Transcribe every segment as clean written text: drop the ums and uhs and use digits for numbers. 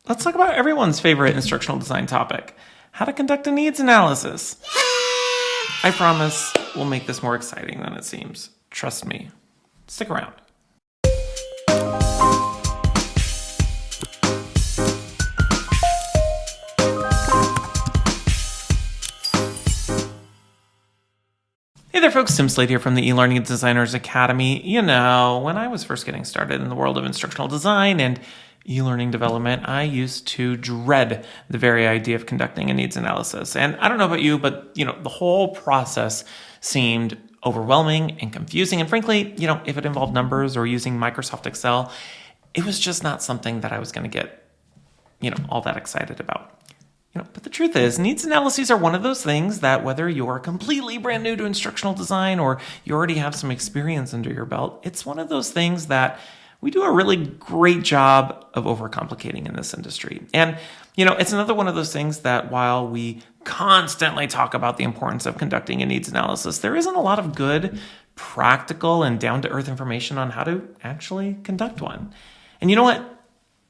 Let's talk about everyone's favorite instructional design topic, how to conduct a needs analysis. I promise we'll make this more exciting than it seems. Trust me. Stick around. Hey there folks, Tim Slade here from the eLearning Designers Academy. You know, when I was first getting started in the world of instructional design and e-learning development, I used to dread the very idea of conducting a needs analysis. And I don't know about you, but the whole process seemed overwhelming and confusing. And frankly, if it involved numbers or using Microsoft Excel, it was just not something that I was going to get, all that excited about. But the truth is, needs analyses are one of those things that whether you're completely brand new to instructional design or you already have some experience under your belt, it's one of those things that we do a really great job of overcomplicating in this industry. And, it's another one of those things that while we constantly talk about the importance of conducting a needs analysis, there isn't a lot of good, practical, and down-to-earth information on how to actually conduct one. And you know what?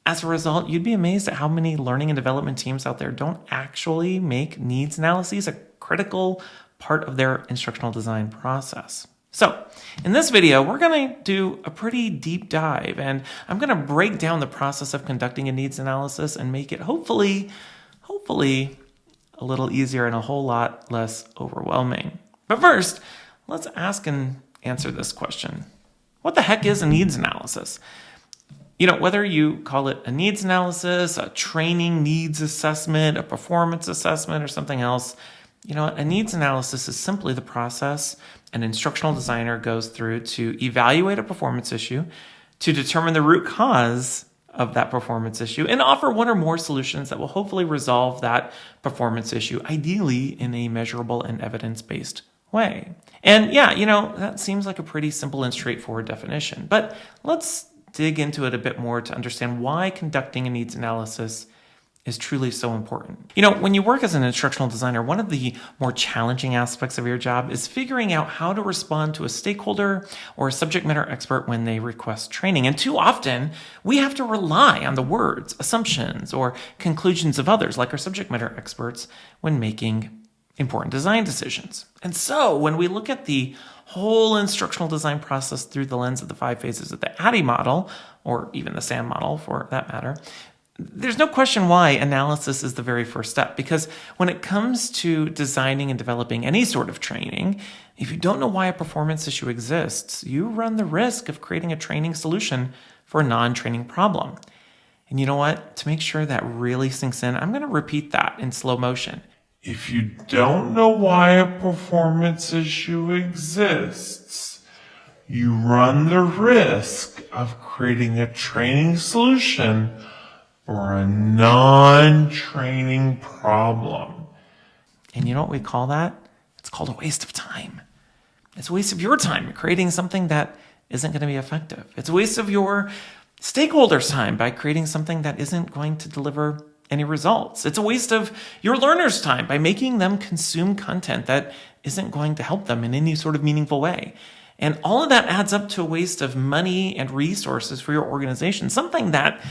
As a result, you'd be amazed at how many learning and development teams out there don't actually make needs analyses a critical part of their instructional design process. So in this video, we're going to do a pretty deep dive, and I'm going to break down the process of conducting a needs analysis and make it hopefully a little easier and a whole lot less overwhelming. But first, let's ask and answer this question. What the heck is a needs analysis? Whether you call it a needs analysis, a training needs assessment, a performance assessment, or something else, a needs analysis is simply the process an instructional designer goes through to evaluate a performance issue, to determine the root cause of that performance issue, and offer one or more solutions that will hopefully resolve that performance issue, ideally in a measurable and evidence-based way. And yeah, that seems like a pretty simple and straightforward definition, but let's dig into it a bit more to understand why conducting a needs analysis is truly so important. When you work as an instructional designer, one of the more challenging aspects of your job is figuring out how to respond to a stakeholder or a subject matter expert when they request training. And too often, we have to rely on the words, assumptions, or conclusions of others, like our subject matter experts, when making important design decisions. And so when we look at the whole instructional design process through the lens of the 5 phases of the ADDIE model, or even the SAM model for that matter, there's no question why analysis is the very first step. Because when it comes to designing and developing any sort of training, if you don't know why a performance issue exists, you run the risk of creating a training solution for a non-training problem. And you know what? To make sure that really sinks in, I'm going to repeat that in slow motion. If you don't know why a performance issue exists, you run the risk of creating a training solution for a non-training problem. And you know what we call that? It's called a waste of time. It's a waste of your time creating something that isn't going to be effective. It's a waste of your stakeholders' time by creating something that isn't going to deliver any results. It's a waste of your learners' time by making them consume content that isn't going to help them in any sort of meaningful way. And all of that adds up to a waste of money and resources for your organization, something that,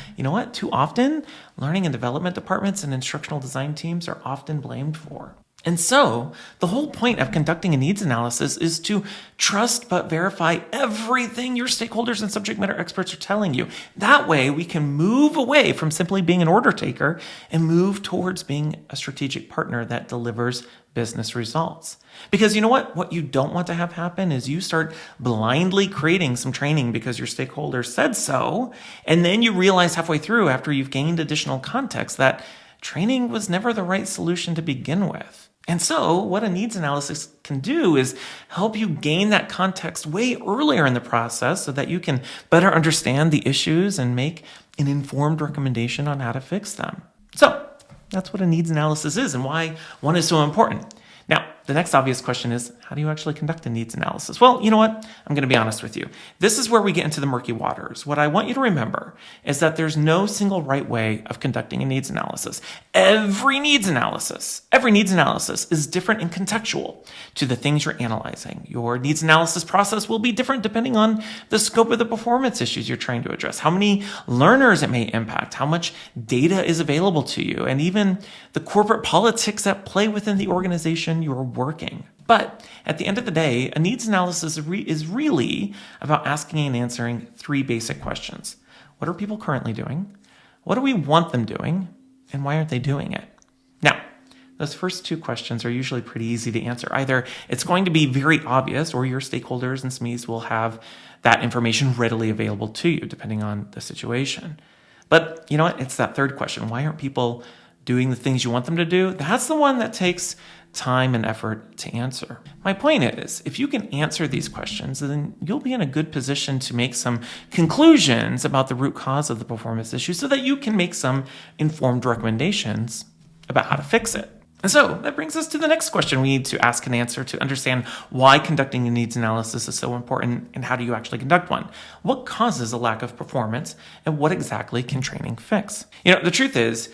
too often, learning and development departments and instructional design teams are often blamed for. And so, the whole point of conducting a needs analysis is to trust but verify everything your stakeholders and subject matter experts are telling you. That way, we can move away from simply being an order taker and move towards being a strategic partner that delivers business results. Because you know what? What you don't want to have happen is you start blindly creating some training because your stakeholders said so, and then you realize halfway through, after you've gained additional context, that training was never the right solution to begin with. And so what a needs analysis can do is help you gain that context way earlier in the process so that you can better understand the issues and make an informed recommendation on how to fix them. So that's what a needs analysis is and why one is so important. Now, the next obvious question is, how do you actually conduct a needs analysis? Well, you know what? I'm going to be honest with you. This is where we get into the murky waters. What I want you to remember is that there's no single right way of conducting a needs analysis. Every needs analysis is different and contextual to the things you're analyzing. Your needs analysis process will be different depending on the scope of the performance issues you're trying to address, how many learners it may impact, how much data is available to you, and even the corporate politics that play within the organization you're working. But at the end of the day, a needs analysis is really about asking and answering three basic questions. What are people currently doing? What do we want them doing? And why aren't they doing it? Now, those first two questions are usually pretty easy to answer. Either it's going to be very obvious, or your stakeholders and SMEs will have that information readily available to you, depending on the situation. But you know what? It's that third question. Why aren't people doing the things you want them to do? That's the one that takes time and effort to answer. My point is, if you can answer these questions, then you'll be in a good position to make some conclusions about the root cause of the performance issue so that you can make some informed recommendations about how to fix it. And so that brings us to the next question we need to ask and answer to understand why conducting a needs analysis is so important and how do you actually conduct one. What causes a lack of performance and what exactly can training fix? The truth is,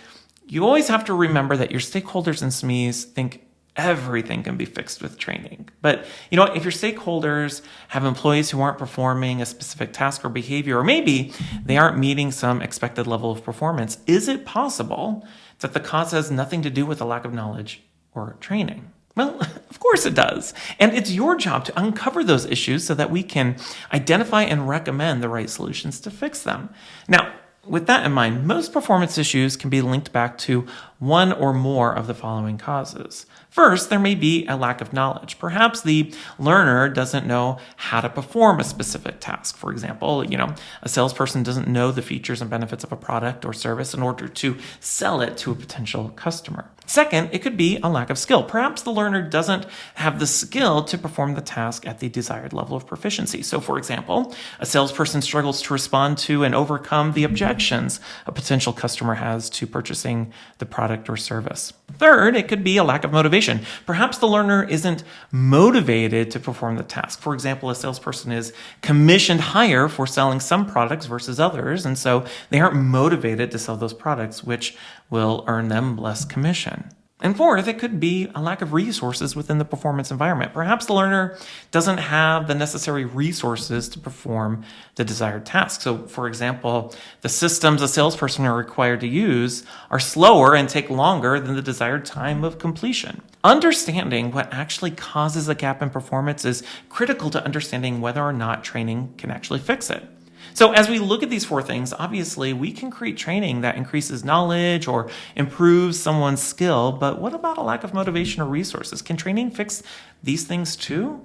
you always have to remember that your stakeholders and SMEs think everything can be fixed with training. But if your stakeholders have employees who aren't performing a specific task or behavior, or maybe they aren't meeting some expected level of performance, is it possible that the cause has nothing to do with a lack of knowledge or training? Well, of course it does. And it's your job to uncover those issues so that we can identify and recommend the right solutions to fix them. Now, with that in mind, most performance issues can be linked back to one or more of the following causes. First, there may be a lack of knowledge. Perhaps the learner doesn't know how to perform a specific task. For example, a salesperson doesn't know the features and benefits of a product or service in order to sell it to a potential customer. Second, it could be a lack of skill. Perhaps the learner doesn't have the skill to perform the task at the desired level of proficiency. So, for example, a salesperson struggles to respond to and overcome the objections a potential customer has to purchasing the product or service. Third, it could be a lack of motivation. Perhaps the learner isn't motivated to perform the task. For example, a salesperson is commissioned higher for selling some products versus others, and so they aren't motivated to sell those products, which will earn them less commission. And fourth, it could be a lack of resources within the performance environment. Perhaps the learner doesn't have the necessary resources to perform the desired task. So, for example, the systems a salesperson are required to use are slower and take longer than the desired time of completion. Understanding what actually causes a gap in performance is critical to understanding whether or not training can actually fix it. So as we look at these four things, obviously we can create training that increases knowledge or improves someone's skill, but what about a lack of motivation or resources? Can training fix these things too?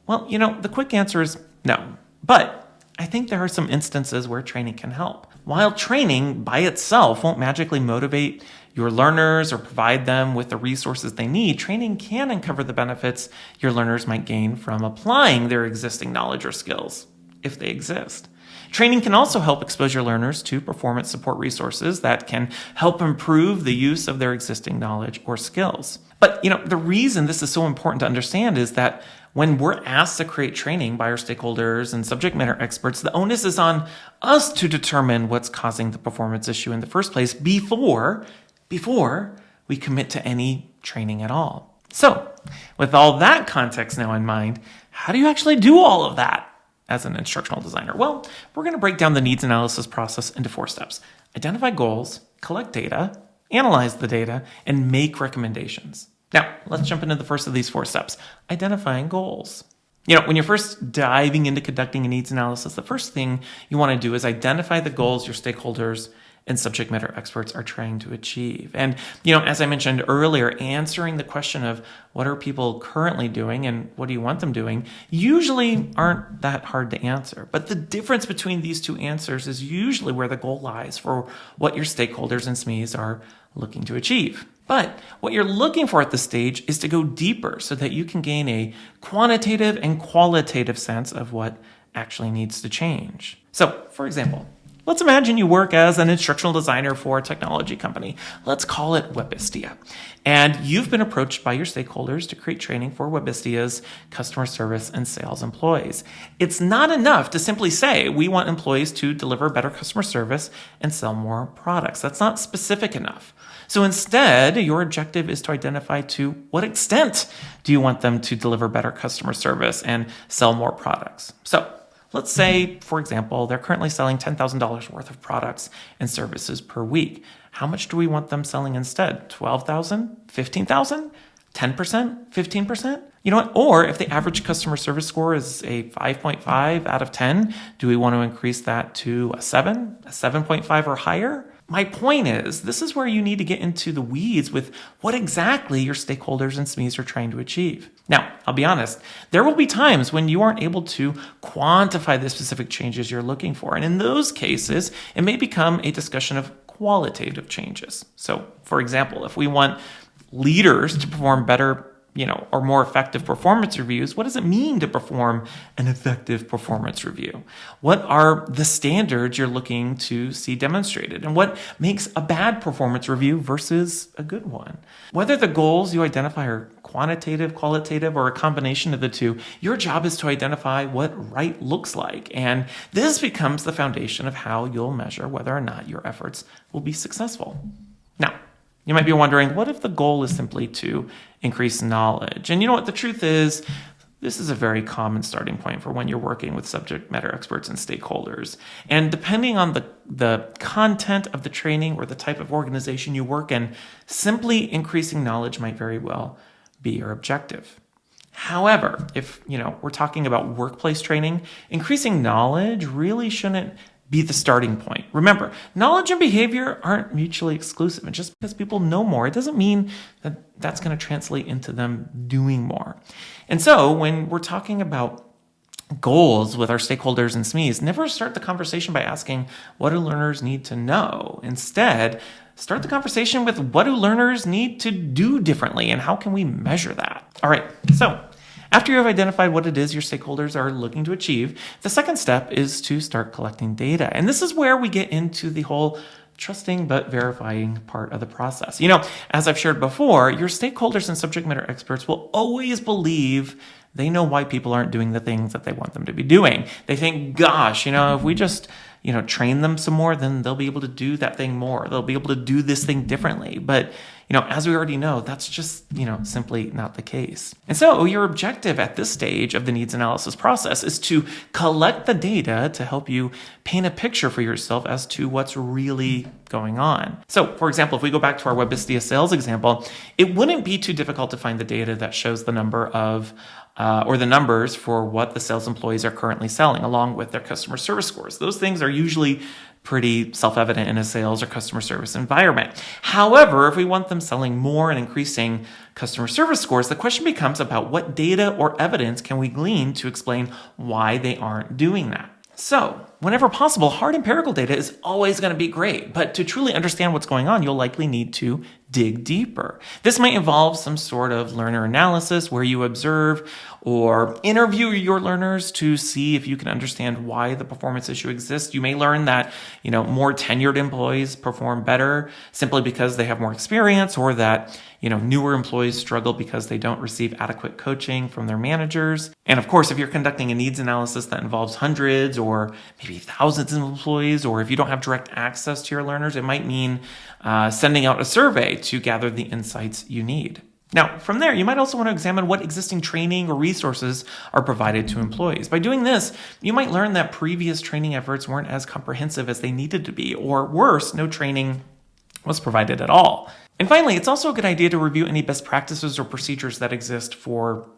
Well, the quick answer is no. But I think there are some instances where training can help. While training by itself won't magically motivate your learners or provide them with the resources they need, training can uncover the benefits your learners might gain from applying their existing knowledge or skills, if they exist. Training can also help expose your learners to performance support resources that can help improve the use of their existing knowledge or skills. But, the reason this is so important to understand is that when we're asked to create training by our stakeholders and subject matter experts, the onus is on us to determine what's causing the performance issue in the first place before we commit to any training at all. So, with all that context now in mind, how do you actually do all of that as an instructional designer? Well, we're going to break down the needs analysis process into 4 steps. Identify goals, collect data, analyze the data, and make recommendations. Now, let's jump into the first of these 4 steps, identifying goals. When you're first diving into conducting a needs analysis, the first thing you want to do is identify the goals your stakeholders and subject matter experts are trying to achieve. And, as I mentioned earlier, answering the question of what are people currently doing and what do you want them doing usually aren't that hard to answer. But the difference between these two answers is usually where the goal lies for what your stakeholders and SMEs are looking to achieve. But what you're looking for at this stage is to go deeper so that you can gain a quantitative and qualitative sense of what actually needs to change. So, for example, Let's imagine you work as an instructional designer for a technology company. Let's call it Webistia. And you've been approached by your stakeholders to create training for Webistia's customer service and sales employees. It's not enough to simply say, we want employees to deliver better customer service and sell more products. That's not specific enough. So instead, your objective is to identify to what extent do you want them to deliver better customer service and sell more products. So let's say, for example, they're currently selling $10,000 worth of products and services per week. How much do we want them selling instead? 12,000? 15,000? 10%? 15%? You know what? Or if the average customer service score is a 5.5 out of 10, do we want to increase that to a 7, a 7.5 or higher? My point is, this is where you need to get into the weeds with what exactly your stakeholders and SMEs are trying to achieve. Now, I'll be honest, there will be times when you aren't able to quantify the specific changes you're looking for. And in those cases, it may become a discussion of qualitative changes. So, for example, if we want leaders to perform better or more effective performance reviews, what does it mean to perform an effective performance review? What are the standards you're looking to see demonstrated? And what makes a bad performance review versus a good one? Whether the goals you identify are quantitative, qualitative, or a combination of the two, your job is to identify what right looks like. And this becomes the foundation of how you'll measure whether or not your efforts will be successful. Now, you might be wondering, what if the goal is simply to increase knowledge? And you know what? The truth is, this is a very common starting point for when you're working with subject matter experts and stakeholders. And depending on the content of the training or the type of organization you work in, simply increasing knowledge might very well be your objective. However, if we're talking about workplace training, increasing knowledge really shouldn't be the starting point. Remember, knowledge and behavior aren't mutually exclusive. And just because people know more, it doesn't mean that that's going to translate into them doing more. And so when we're talking about goals with our stakeholders and SMEs, never start the conversation by asking, what do learners need to know? Instead, start the conversation with, what do learners need to do differently, and how can we measure that? All right, so after you have identified what it is your stakeholders are looking to achieve, the second step is to start collecting data. And this is where we get into the whole trusting but verifying part of the process. As I've shared before, your stakeholders and subject matter experts will always believe they know why people aren't doing the things that they want them to be doing. They think, gosh, if we just train them some more, then they'll be able to do that thing more. They'll be able to do this thing differently. But, as we already know, that's just, simply not the case. And so your objective at this stage of the needs analysis process is to collect the data to help you paint a picture for yourself as to what's really going on. So, for example, if we go back to our Webistia sales example, it wouldn't be too difficult to find the data that shows the number of or the numbers for what the sales employees are currently selling, along with their customer service scores. Those things are usually pretty self-evident in a sales or customer service environment. However, if we want them selling more and increasing customer service scores, the question becomes about what data or evidence can we glean to explain why they aren't doing that. So, whenever possible, hard empirical data is always going to be great, but to truly understand what's going on, you'll likely need to dig deeper. This might involve some sort of learner analysis where you observe or interview your learners to see if you can understand why the performance issue exists. You may learn that, more tenured employees perform better simply because they have more experience, or that, newer employees struggle because they don't receive adequate coaching from their managers. And of course, if you're conducting a needs analysis that involves hundreds or maybe thousands of employees, or if you don't have direct access to your learners, it might mean sending out a survey to gather the insights you need. Now, from there, you might also want to examine what existing training or resources are provided to employees. By doing this, you might learn that previous training efforts weren't as comprehensive as they needed to be, or worse, no training was provided at all. And finally, it's also a good idea to review any best practices or procedures that exist for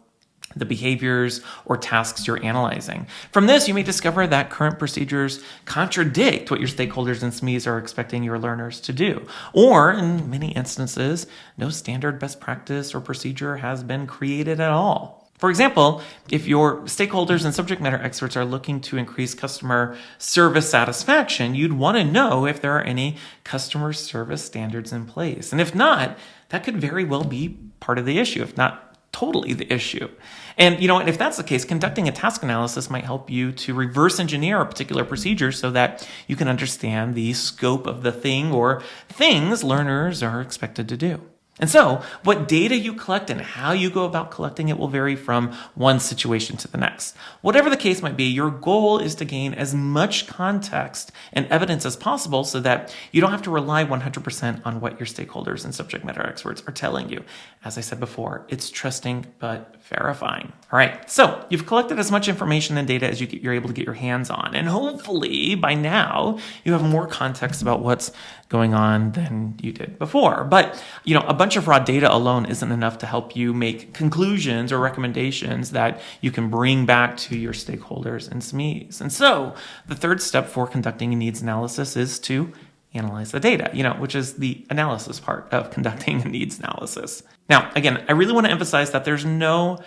the behaviors or tasks you're analyzing. From this, you may discover that current procedures contradict what your stakeholders and SMEs are expecting your learners to do. Or, in many instances, no standard best practice or procedure has been created at all. For example, if your stakeholders and subject matter experts are looking to increase customer service satisfaction, you'd want to know if there are any customer service standards in place. And if not, that could very well be part of the issue, if not totally the issue. And if that's the case, conducting a task analysis might help you to reverse engineer a particular procedure so that you can understand the scope of the thing or things learners are expected to do. And so, what data you collect and how you go about collecting it will vary from one situation to the next. Whatever the case might be, your goal is to gain as much context and evidence as possible so that you don't have to rely 100% on what your stakeholders and subject matter experts are telling you. As I said before, it's trusting but verifying. All right, so you've collected as much information and data as you're able to get your hands on. And hopefully, by now, you have more context about what's going on than you did before. But, a bunch of raw data alone isn't enough to help you make conclusions or recommendations that you can bring back to your stakeholders and SMEs. And so the third step for conducting a needs analysis is to analyze the data, which is the analysis part of conducting a needs analysis. Now, again, I really want to emphasize that there's no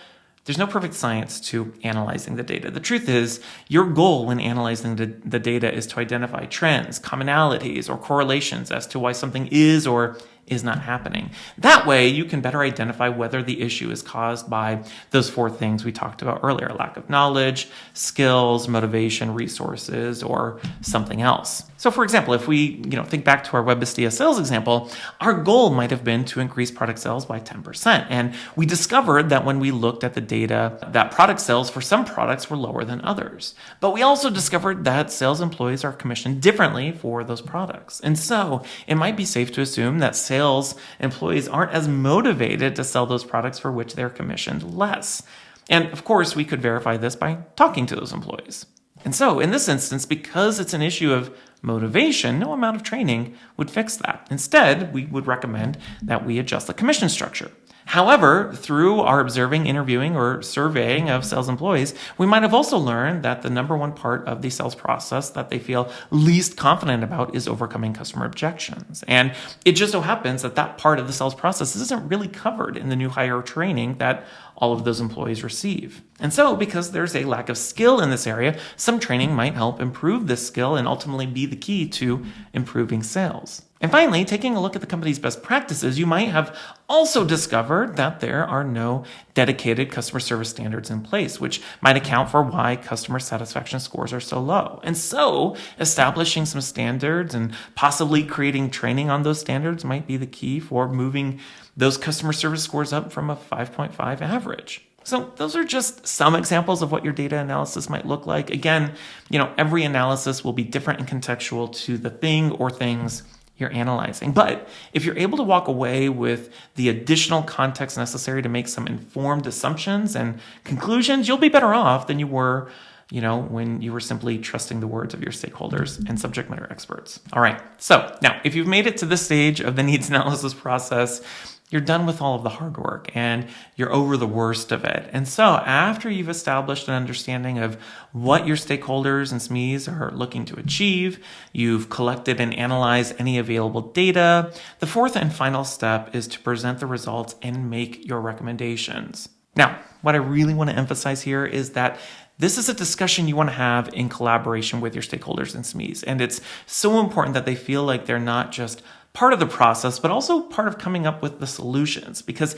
perfect science to analyzing the data. The truth is, your goal when analyzing the data is to identify trends, commonalities, or correlations as to why something is or is not happening. That way, you can better identify whether the issue is caused by those four things we talked about earlier: lack of knowledge, skills, motivation, resources, or something else. So for example, if we think back to our Web-Bastia sales example, our goal might have been to increase product sales by 10%. And we discovered that when we looked at the data, that product sales for some products were lower than others. But we also discovered that sales employees are commissioned differently for those products. And so it might be safe to assume that sales employees aren't as motivated to sell those products for which they're commissioned less. And of course, we could verify this by talking to those employees. And so in this instance, because it's an issue of motivation, no amount of training would fix that. Instead, we would recommend that we adjust the commission structure. However, through our observing, interviewing, or surveying of sales employees, we might have also learned that the number one part of the sales process that they feel least confident about is overcoming customer objections. And it just so happens that that part of the sales process isn't really covered in the new hire training that all of those employees receive. And so, because there's a lack of skill in this area, some training might help improve this skill and ultimately be the key to improving sales. And finally, taking a look at the company's best practices, you might have also discovered that there are no dedicated customer service standards in place, which might account for why customer satisfaction scores are so low. And so, establishing some standards and possibly creating training on those standards might be the key for moving those customer service scores up from a 5.5 average. So those are just some examples of what your data analysis might look like. Again, every analysis will be different and contextual to the thing or things you're analyzing. But if you're able to walk away with the additional context necessary to make some informed assumptions and conclusions, you'll be better off than you were, when you were simply trusting the words of your stakeholders and subject matter experts. All right. So now, if you've made it to this stage of the needs analysis process, you're done with all of the hard work and you're over the worst of it. And so after you've established an understanding of what your stakeholders and SMEs are looking to achieve, you've collected and analyzed any available data, the fourth and final step is to present the results and make your recommendations. Now, what I really want to emphasize here is that this is a discussion you want to have in collaboration with your stakeholders and SMEs. And it's so important that they feel like they're not just part of the process, but also part of coming up with the solutions. Because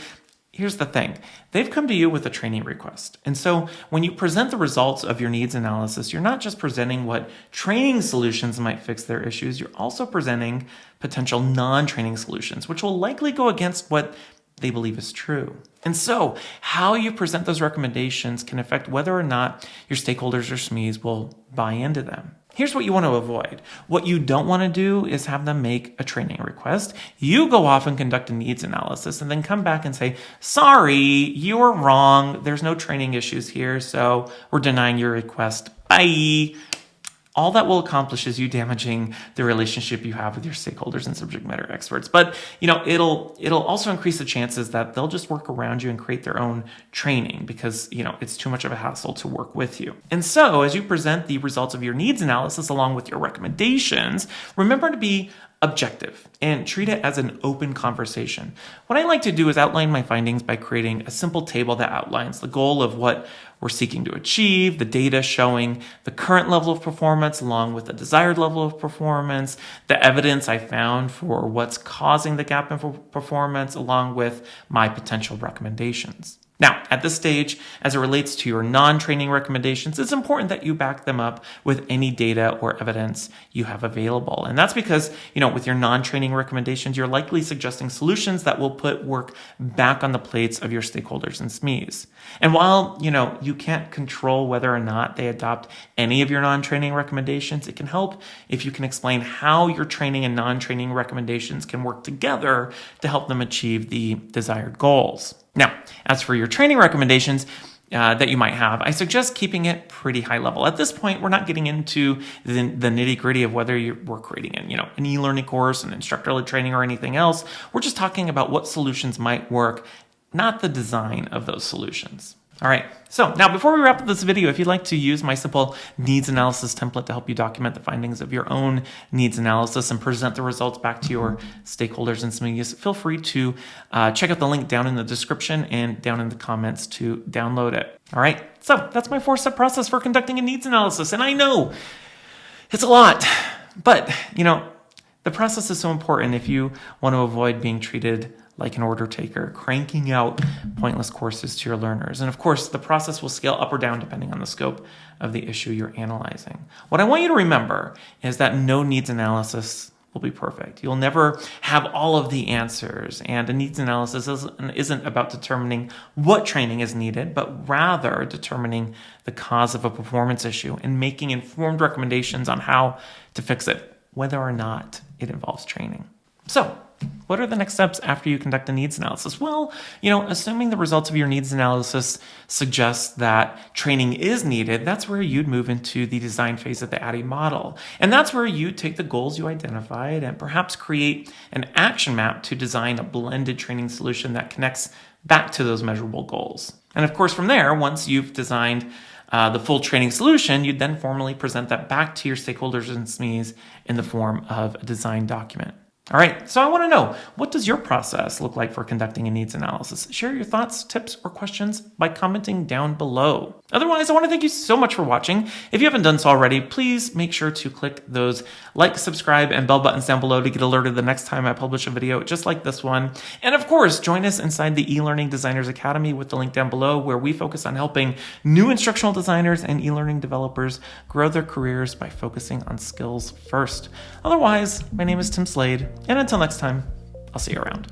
here's the thing, they've come to you with a training request. And so when you present the results of your needs analysis, you're not just presenting what training solutions might fix their issues, you're also presenting potential non-training solutions, which will likely go against what they believe is true. And so how you present those recommendations can affect whether or not your stakeholders or SMEs will buy into them. Here's what you want to avoid. What you don't want to do is have them make a training request. You go off and conduct a needs analysis and then come back and say, sorry, you were wrong. There's no training issues here, so we're denying your request. Bye. All that will accomplish is you damaging the relationship you have with your stakeholders and subject matter experts. But, it'll also increase the chances that they'll just work around you and create their own training because, it's too much of a hassle to work with you. And so as you present the results of your needs analysis along with your recommendations, remember to be objective and treat it as an open conversation. What I like to do is outline my findings by creating a simple table that outlines the goal of what we're seeking to achieve, the data showing the current level of performance along with the desired level of performance, the evidence I found for what's causing the gap in performance along with my potential recommendations. Now, at this stage, as it relates to your non-training recommendations, it's important that you back them up with any data or evidence you have available. And that's because, with your non-training recommendations, you're likely suggesting solutions that will put work back on the plates of your stakeholders and SMEs. And while, you can't control whether or not they adopt any of your non-training recommendations, it can help if you can explain how your training and non-training recommendations can work together to help them achieve the desired goals. Now, as for your training recommendations that you might have, I suggest keeping it pretty high level. At this point, we're not getting into the nitty-gritty of whether we're creating an e-learning course, an instructor-led training, or anything else. We're just talking about what solutions might work, not the design of those solutions. All right, so now before we wrap up this video, if you'd like to use my simple needs analysis template to help you document the findings of your own needs analysis and present the results back to your stakeholders and SMEs, feel free to check out the link down in the description and down in the comments to download it. All right, so that's my 4-step process for conducting a needs analysis. And I know it's a lot, but the process is so important if you want to avoid being treated like an order taker, cranking out pointless courses to your learners. And of course, the process will scale up or down depending on the scope of the issue you're analyzing. What I want you to remember is that no needs analysis will be perfect. You'll never have all of the answers, and a needs analysis isn't about determining what training is needed, but rather determining the cause of a performance issue and making informed recommendations on how to fix it, whether or not it involves training. So, what are the next steps after you conduct a needs analysis? Well, assuming the results of your needs analysis suggest that training is needed, that's where you'd move into the design phase of the ADDIE model. And that's where you take the goals you identified and perhaps create an action map to design a blended training solution that connects back to those measurable goals. And of course, from there, once you've designed the full training solution, you'd then formally present that back to your stakeholders and SMEs in the form of a design document. All right, so I want to know, what does your process look like for conducting a needs analysis? Share your thoughts, tips, or questions by commenting down below. Otherwise, I want to thank you so much for watching. If you haven't done so already, please make sure to click those like, subscribe, and bell buttons down below to get alerted the next time I publish a video just like this one. And of course, join us inside the eLearning Designers Academy with the link down below, where we focus on helping new instructional designers and e-learning developers grow their careers by focusing on skills first. Otherwise, my name is Tim Slade, and until next time, I'll see you around.